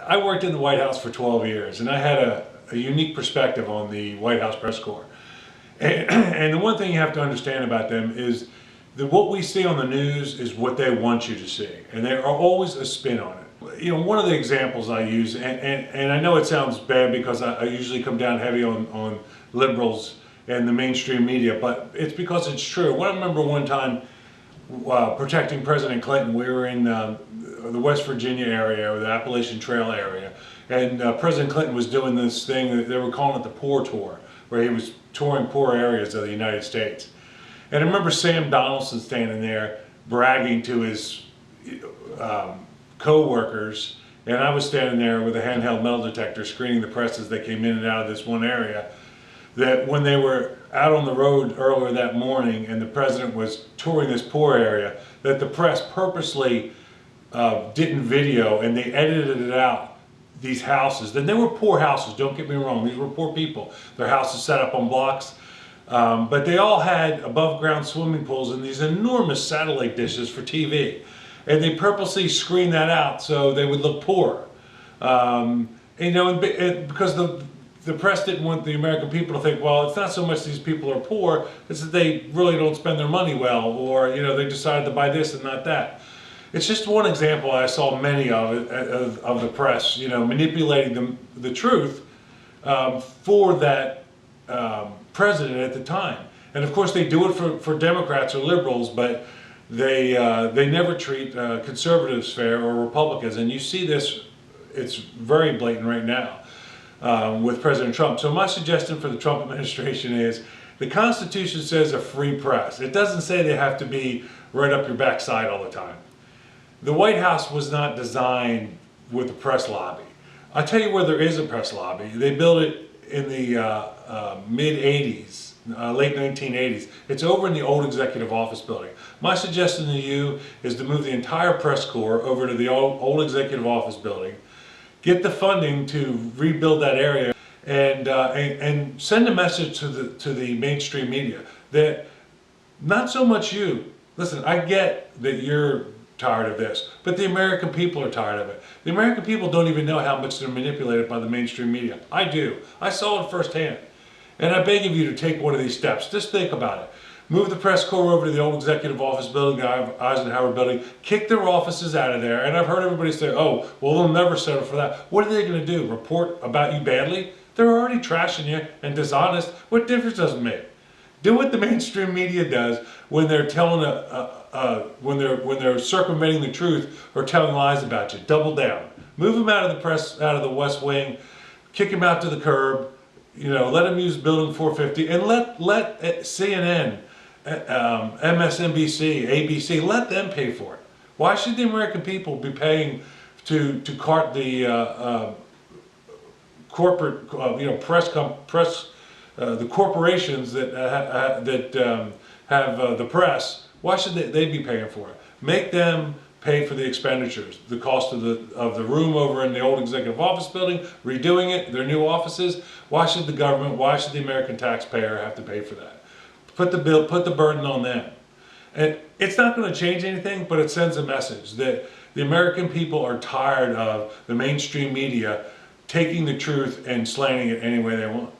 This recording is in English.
I worked in the White House for 12 years, and I had a unique perspective on the White House press corps. And the one thing you have to understand about them is that what we see on the news is what they want you to see, and there are always a spin on it. You know, one of the examples I use, and I know it sounds bad because I usually come down heavy on liberals and the mainstream media, but it's because it's true. I remember one time protecting President Clinton. We were in the West Virginia area, or the Appalachian Trail area, and President Clinton was doing this thing that they were calling it the Poor Tour, where he was touring poor areas of the United States. And I remember Sam Donaldson standing there bragging to his co-workers, and I was standing there with a handheld metal detector screening the press as they came in and out of this one area, that when they were out on the road earlier that morning and the president was touring this poor area, that the press purposely didn't video, and they edited it out, these houses. And they were poor houses, don't get me wrong, these were poor people. Their houses set up on blocks, but they all had above ground swimming pools and these enormous satellite dishes for TV. And they purposely screened that out so they would look poor. You know, because the press didn't want the American people to think, well, it's not so much these people are poor, it's that they really don't spend their money well, or, you know, they decided to buy this and not that. It's just one example. I saw many of the press, you know, manipulating the truth for that president at the time. And of course they do it for Democrats or liberals, but they never treat conservatives fair or Republicans. And you see this, it's very blatant right now with President Trump. So my suggestion for the Trump administration is, the Constitution says a free press. It doesn't say they have to be right up your backside all the time. The White House was not designed with a press lobby. I'll tell you where there is a press lobby. They built it in the mid-80s, late 1980s. It's over in the old executive office building. My suggestion to you is to move the entire press corps over to the old executive office building, get the funding to rebuild that area, and send a message to the mainstream media that not so much you. Listen, I get that you're tired of this, but the American people are tired of it. The American people don't even know how much they're manipulated by the mainstream media. I do. I saw it firsthand. And I beg of you to take one of these steps. Just think about it. Move the press corps over to the old executive office building, the Eisenhower building, kick their offices out of there. And I've heard everybody say, oh, well, they'll never settle for that. What are they going to do? Report about you badly? They're already trashing you and dishonest. What difference does it make? Do what the mainstream media does when they're telling when they're circumventing the truth or telling lies about you. Double down. Move them out of the press, out of the West Wing, kick them out to the curb. You know, let them use Building 450, and let CNN, MSNBC, ABC, let them pay for it. Why should the American people be paying to cart the corporate, you know, the corporations that have the press? Why should they be paying for it? Make them pay for the expenditures, the cost of the room over in the old executive office building, redoing it, their new offices. Why should the government, why should the American taxpayer have to pay for that? Put the burden on them. And it's not going to change anything, but it sends a message that the American people are tired of the mainstream media taking the truth and slanting it any way they want.